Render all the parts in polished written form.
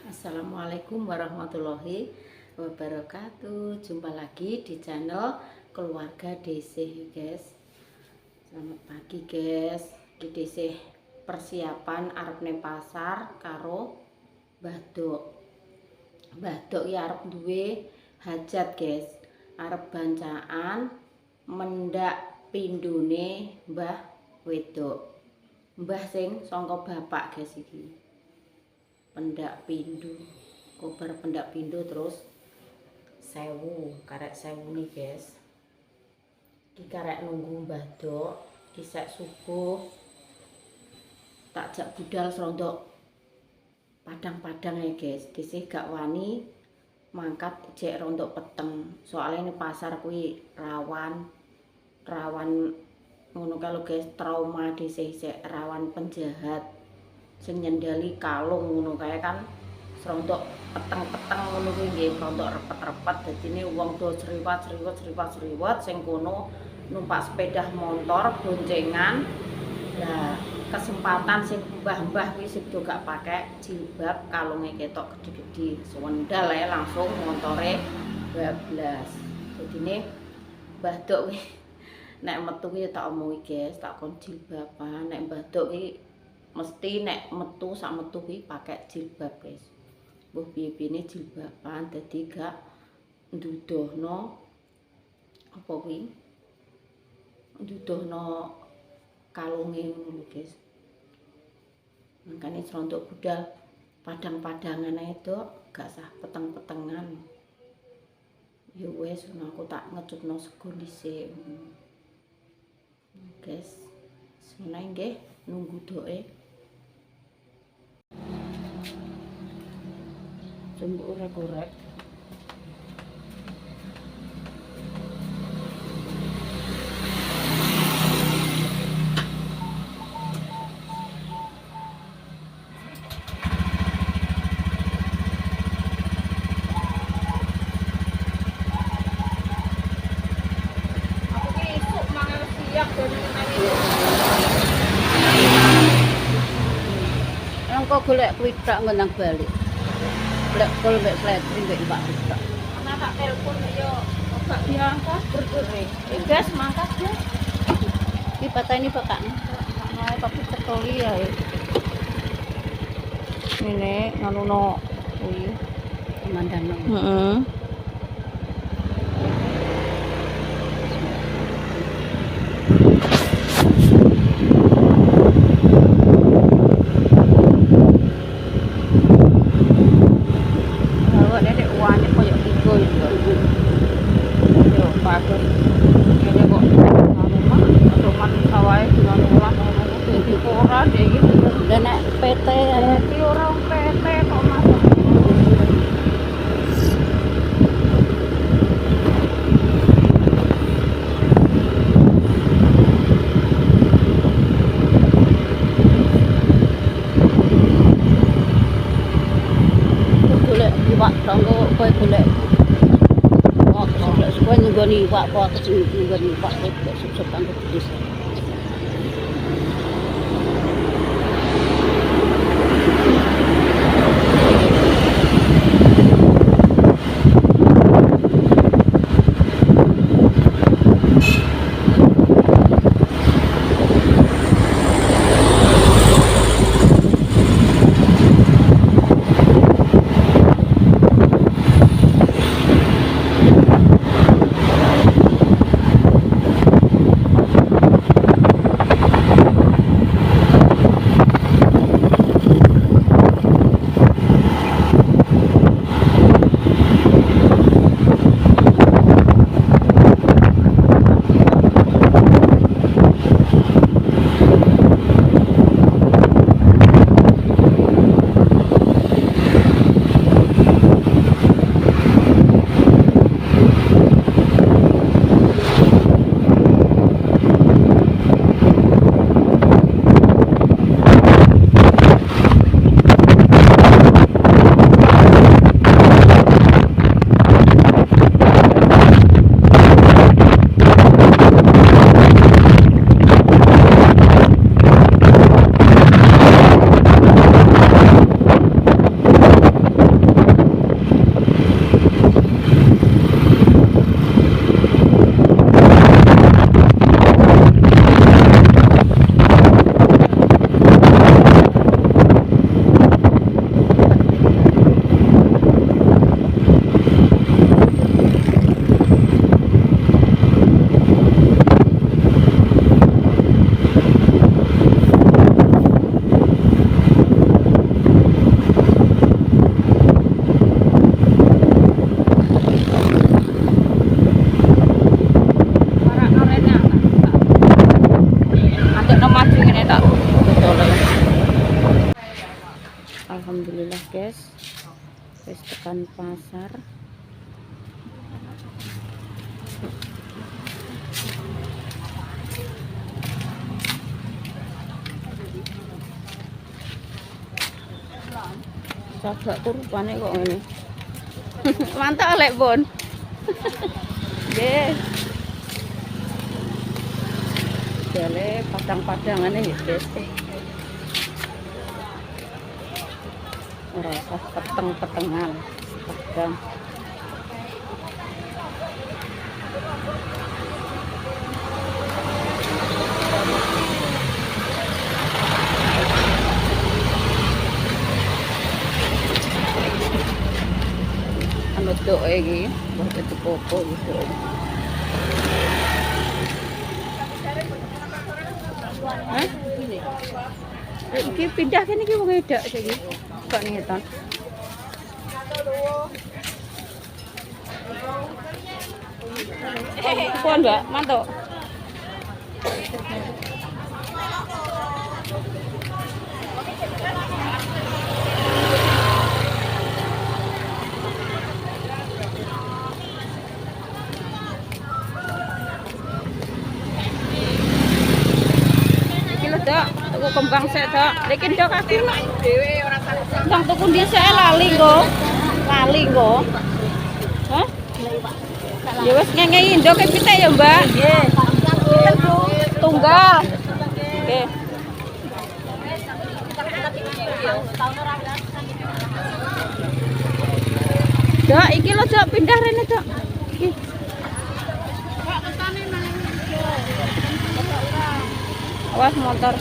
Assalamualaikum warahmatullahi wabarakatuh. Jumpa lagi di channel Keluarga DC, guys. Selamat pagi, guys. Di DC persiapan arep neng pasar karo Mbah Dok. Mbah Dok ya arep duwe hajat, guys. Arep bancaan mendak pindune Mbah Wedok. Mbah sing sangka bapak, guys, iki. Pendak pindu, kobar pendak pindu terus 1000, karek 1000 nih, guys. Iki karek nunggu Mbah Dok isek subuh tak jak budal serondok padang-padang ya, guys. Disih gak wani mangkat jek rondok peteng, soalnya ini pasar kuwi rawan ngono kalau, guys. Trauma disih rawan penjahat sing nyendali kalung ngono kae kan serondok peteng-peteng ngono kuwi nggih, serondok repet-repet. Dadine wong do sriwat sing kono numpak sepeda motor boncengan. Lah kesempatan sing mbah-mbah kuwi sing do gak pakai jilbab, kalunge ketok gede-gede, sewendal ae langsung motore bablas. Dadine Mbah Dok kuwi nek metu kuwi tak omongi, guys, tak kon jilbaban. Nek Mbah Dok kuwi mesti nek metu sak metu kuwi pakai jilbab, guys. Mbuh piye-piyene jilbaban dadi gak nduduhno apa kuwi, nduduhno kalunge ngono, guys. Mangkane serondok budal padang-padangan ae, Dok, gak sah peteng-petengan. Ya wis, aku tak ngecupno sego dhisik, guys. Semenae nggih nunggu doe. Coba urek-urek. Aku ki isuk mangan siang dari tadi. Engko golek kuwi tak ngenang balik. Golek kol mek sletri mek Pak Rita. Ana tak telepon yo gak diangkat berdure. Gas mangkat, Gas. Iki pateni Pak. Nah, tapi cekoli ya. Ini nganuno kuwi pemandangan. Heeh. Dan nek PT iki ora PT kok masuk. Golek iwak tanggo kowe golek. Oh, golek kowe nggoni iwak kok nggoni iwak kok susah tanggo desa. guys. Wis tekan pasar. Coba kurupane kok ngene. Mantap lek, Bon. Nggih. Jale padang-padangane ya, guys. Ora usah peteng-petengan. Padang. Medok iki, buat itu popo gitu. Hah? Iki pindah kene iki wong edak iki. Kok ngetan. Pon, Mbak, mantuk. Tuku kembang sik, Dok. Iki ndok aku dhewe ora tahu. Ndang tuku dhisik lali kok. Lali kok. Hah? Ya wis ngengei ndok pitik ya, Mbak? Nggih. Tunggal. Nggih. Dok, iki lho, Dok, pindah rene, Dok. Iki. Awas motor.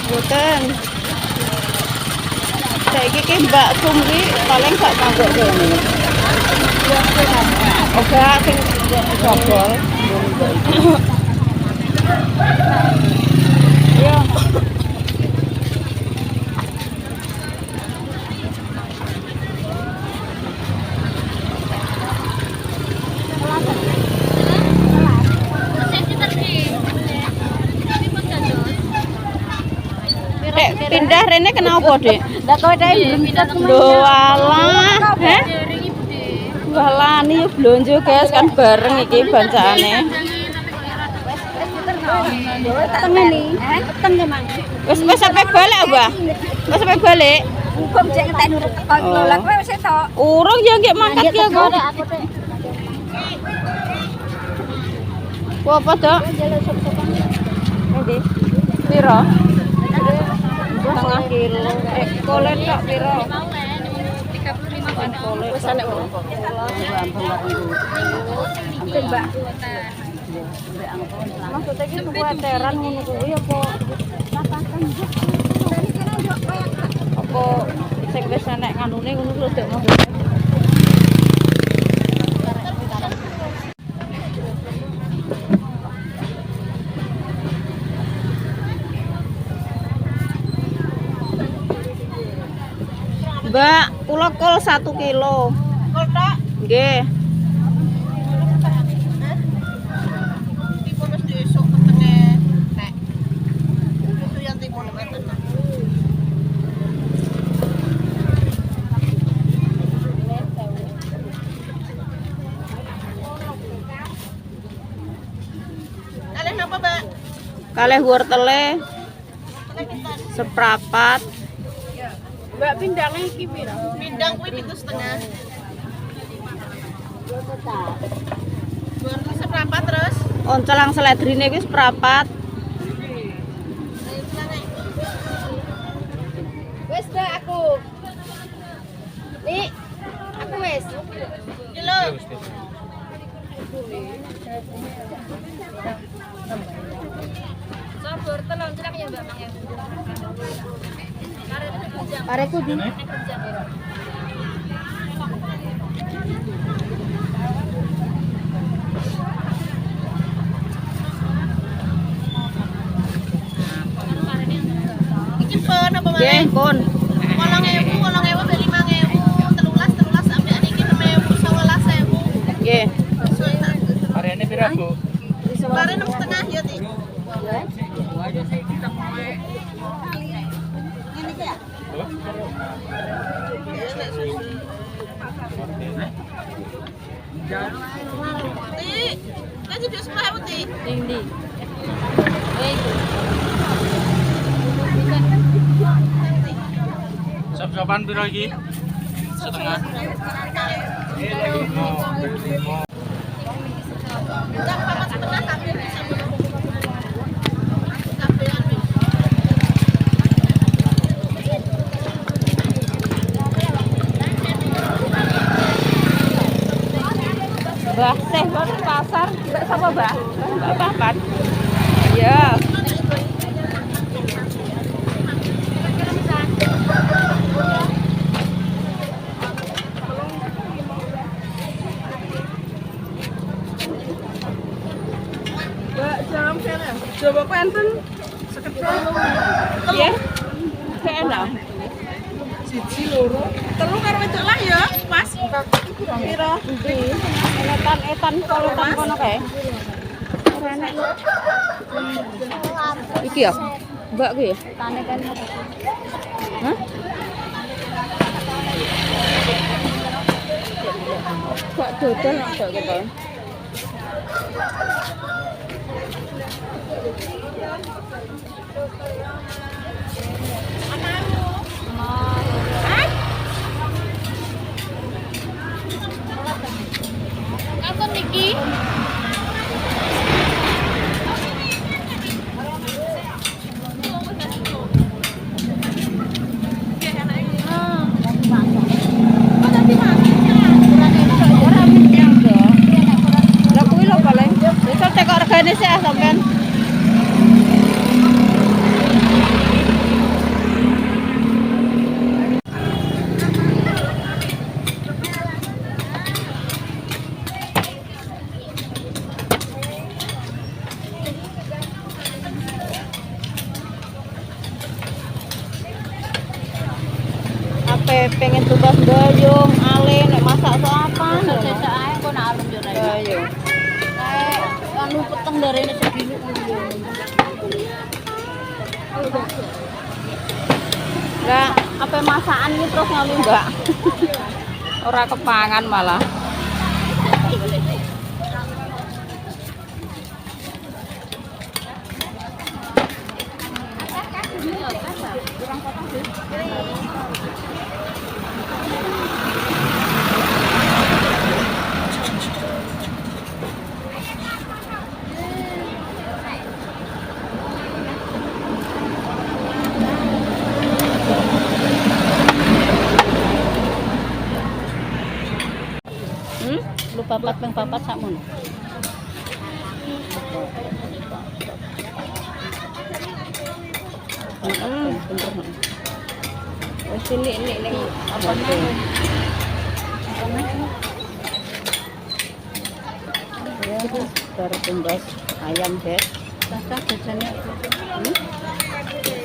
Boten. Saiki ki Mbak Sumri paling gak tangguk kene. Oga sing jobol. Yo. Pindah rene kenapa, Dek? Ndak kowe dhewe pindah lho alah. Heh. Walani blonjo guys kan bareng iki bancane. Tengen iki. Tengen Mang. Wis sampe balik, Mbah. Wis sampe balik. Hukum jek ngentek nurut teko lho. Lah kowe wis tok. Urung ya nggih mangkat ya kok. Apa, Dok? Nggih. Piro? 1,5 kilo. Kolet tok piro? 35 kolet. Wis enek wong. Ampun, Mbak. Maksudnya iki kuwateran ngono kuwi apa? Apa sing wis enek nganune ngono lho, Dok. Mbak, kula kol 1 kilo. Kol tok? Nggih. Timun wis esuk ketenge nek. Itu yang timun weten. Kalih napa, Mbak? Kalih wortele. Seprapat. Mbak pindangnya iki piro? Pindang kuwi 7,5. Wortel seprapat terus. Oncelang seledrine kuwi seprapat. Wis, Mbak, aku. Nih, aku wis. Iki lho. Sabur telon cerak ya, Mbak, Mang ya. Pareku di. Iki pon apa mana? Nggih, pon. 8.000, 8.000 mbek 5.000, 13 sampai niki 6.000, 11.000. Nggih. Parene pira, Bu? Parene 6,5 ya, Ti. Tinggi. Sop-sopan piro iki? Setengah. Mbah, teh buat pasar, mbak sama mbak? Mbak papat. Ya. Mbak, jam kene. Coba penten sekedar. Iya. Enak. Siji loro. Telu karo wedok lah ya, Mas. Piro? Etan kolotan kono kae. Ora enak. Iki ya? Mbak ku ya? Tane kan. Hah? Kok dodol kok gitu. Kapan Niki? Regane sih sampean. Ape pengen tugas gayung, ale nek masak so apa? Masak ae kok nak alun yo ayo. Anu peteng dari ini segini. Enggak, apa masakan ini terus ngalu enggak? Ora kepangan malah. Lupa papat sakmono. Wis cilik ning apa nih? Ya, baru tumbas ayam, guys. Cacah jajane.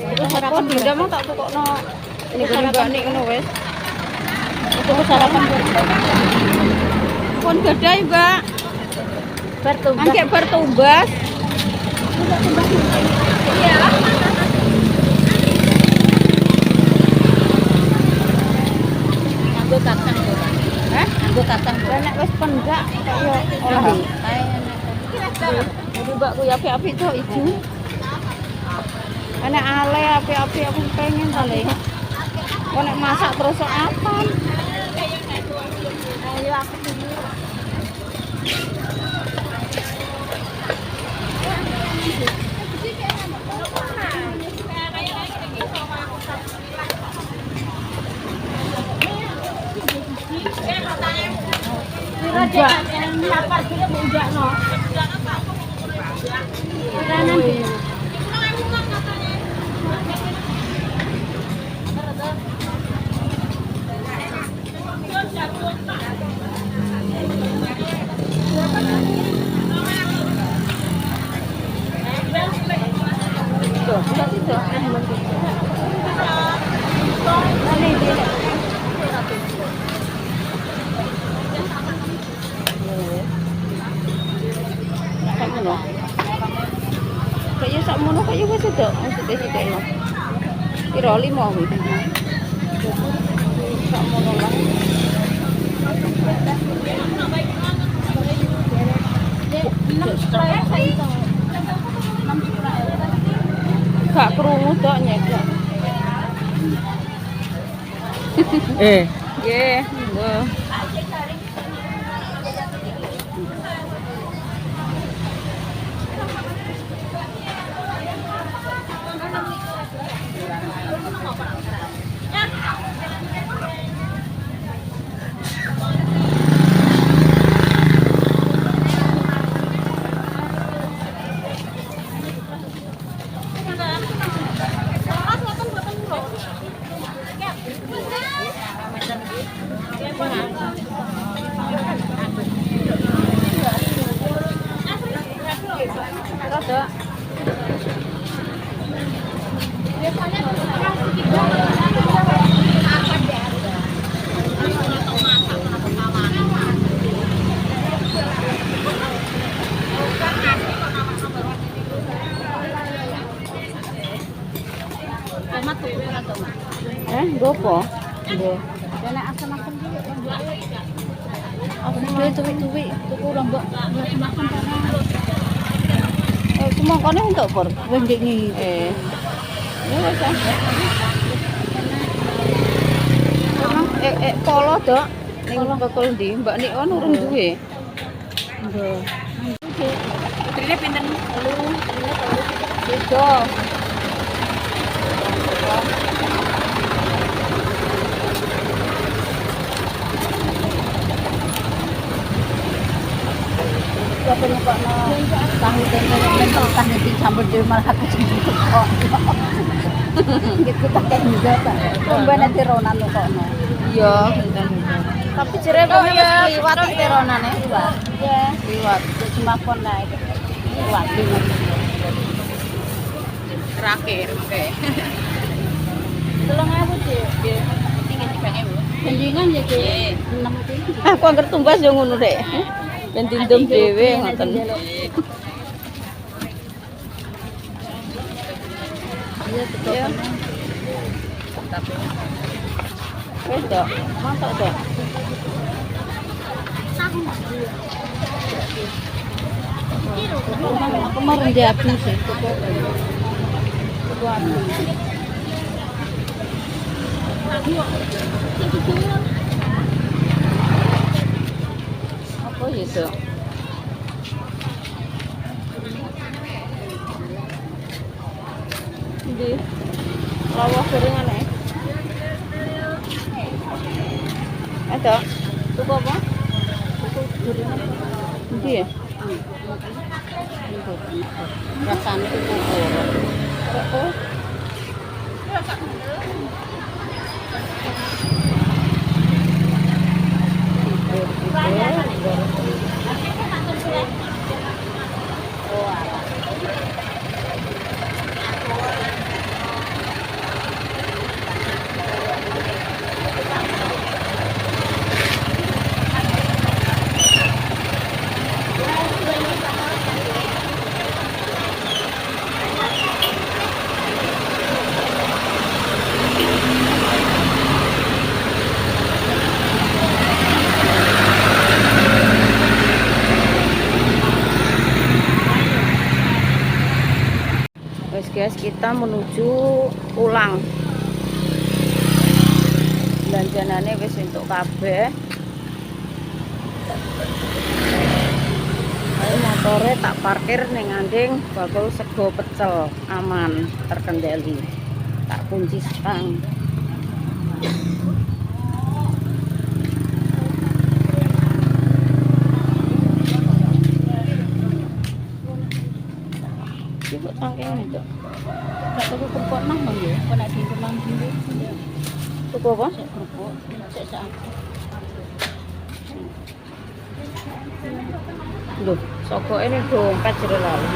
Terus sarapan benda mau tak tukokno. Ini sarapan nek ngono wis. Itu sarapan. Pun gadai, Mbak. Bertumbas. Angge bertumbas. Iya. Nganggo kacang to. Hah? Nganggo kacang. Nek wis pendak kaya ora. Kae enak. Jadi Mbak ku apik-apik to ijo. Enak ale apik-apik aku pengen kali. Kok nek masak terus apa? Ayo aku dulu. Enggak, lapar juga enggak no. Kayaknya ngono kaya wis sedok, sithik-sithik lho. Piro 5 kuwi. Sak mono lah. Gak krungu tok nyegak. Nggih, monggo. Rada. Gopo? Nggih. Nek asam-asam iki. Aku dhewe tuwik-tuwik tuku lombok makan semua kone untuk por. Wis ngi. Ya wis. Polo, Dok. Ning bakul ndi? Mbak Nik ono urung duwe. Nggih. Putrine pinten? 3. Beda. Siapa nyoba tahu dan tahu dicampur di malah aku jemput kok. Gitu tak kayak juga tak. Coba nanti Ronan lo kok no. Iya, tapi jere kok ya liwat nanti Ronan ya. Liwat. Ya, liwat. Cuma kon naik. Liwat dulu. Terakhir, oke. 3.000 sih. Tinggi 3.000. Gendingan ya ke 6. Aku angker tumbas yo ngono rek. Ben dindum dhewe ngoten. Iya, tapi wis Dok, mantap Dok. Aku mau rendapi sih. Apa itu? Di lawah gorengan ya? Ada? Tuku apa? Tuku gorengan. Ini ya? Rasanya tuku goreng. Oh. Guys, kita menuju pulang. Belanjanane wis entuk kabeh. Ayo motore tak parkir ning nganding bakul sego pecel, aman, terkendali. Tak kunci stang. Coba tangkene, Dok. Gak tuku kerupuk nang ya, kok nek di rumah dhewe. Tuku apa? Kerupuk, cek sak. Lho, sokoke ini dompet jero lalu.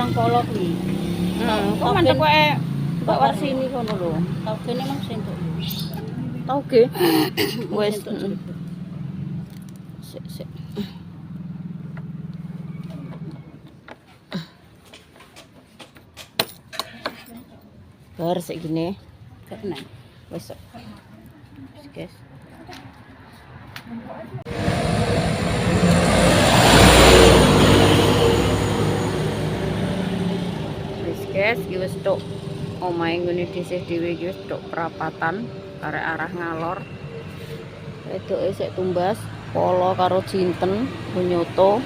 barang polo kuwi. Kok mandek kowe Mbak Warsini kono lho. Tau kene mung sentuk. Tauge. Wes. Sik. Bar sik gini. Kena. Wes. Guys. Guys, iki wis tok omahe ngene dhisik dhewe iki wis tok perapatan arek arah ngalor. Wedoke sik tumbas, polo karo jinten, nyoto.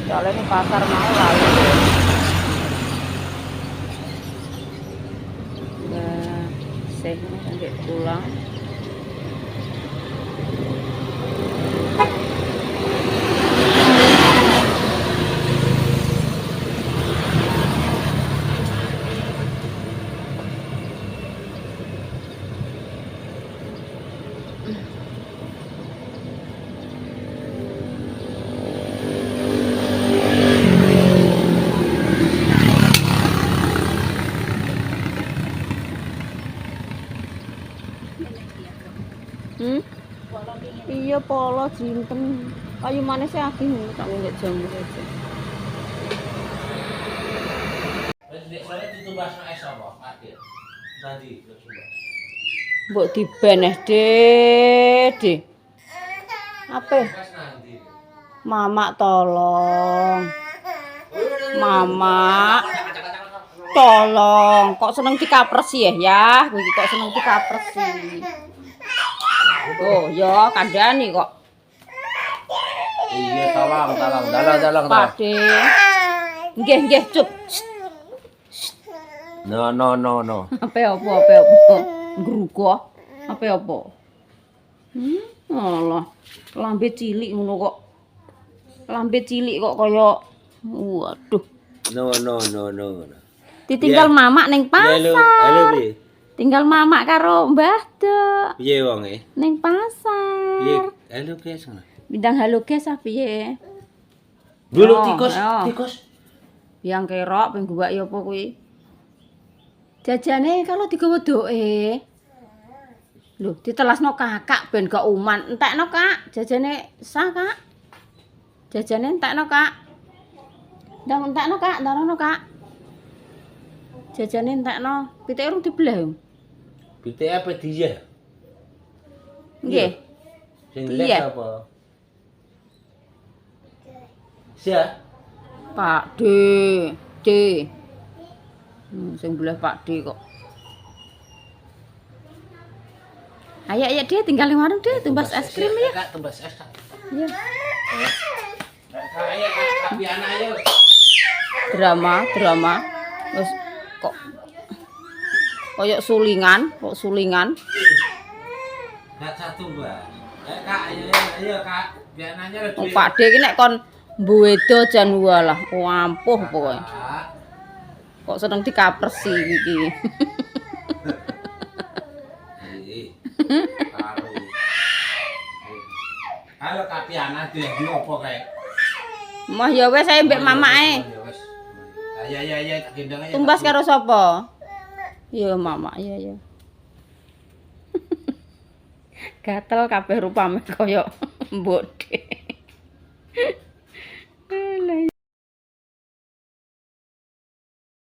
Soale ning pasar mau lalu. Nah, sik sampai pulang. Iya polo jinten kayu manis akeh tak nggak jamu aja. Mbok dibeneh De. Apa? Mama tolong. Mama tolong. Kok seneng dikapresi ya? Kowe kok seneng dikapresi. Oh, ya kandhani kok. Iya, tolong. Pakde. Nggih, cup. No. Apa? Ngrugo. Apa? Alah, lambe cilik ngono kok. Lambe cilik kok kaya waduh. No. Ditinggal mamak ning pasar. Halo, piye? Tinggal mamak karo Mbah Dok. Piye wonge? Ning pasar. Piye? Halo, piye sana? Bintang halo guys ah piye? Dulu Oh, tikus. Yang kerok ping gua ya apa kuwi? Jajane kalau digawa doke. Lho, ditelasno kakak ben gak uman. Entekno, Kak. Jajane sah, Kak. Jajane entekno, Kak. Ndang entekno, Kak. Ndarono, Kak. Jajane entekno. Pitike urung dibelah. Pitik apa dia? Nggih. Sing Iya. les apa? Sia? Pak D. Sing belah Pak D kok. Ayo dia tinggal di warung deh, tumbas es krim ya. Kak, tumbas es. Kak. Iya. Kak, ayo, Kak, piana ayo. Drama. Terus kok koyok sulingan. Kak satu, Mbak. Kak, ayo, Kak. Piananya lho. Wong Pak D iki nek kon mbuwedo jan walah ampuh pokoke. Kok seneng dikapresi iki. Halo Kak Piana tuh yang opo kae? Mah ya wis ae mbek mamake. Ayo gendong aja. Tumbas karo sapa? Ya mama, ya. Gatel kabeh rupame koyo mbok D.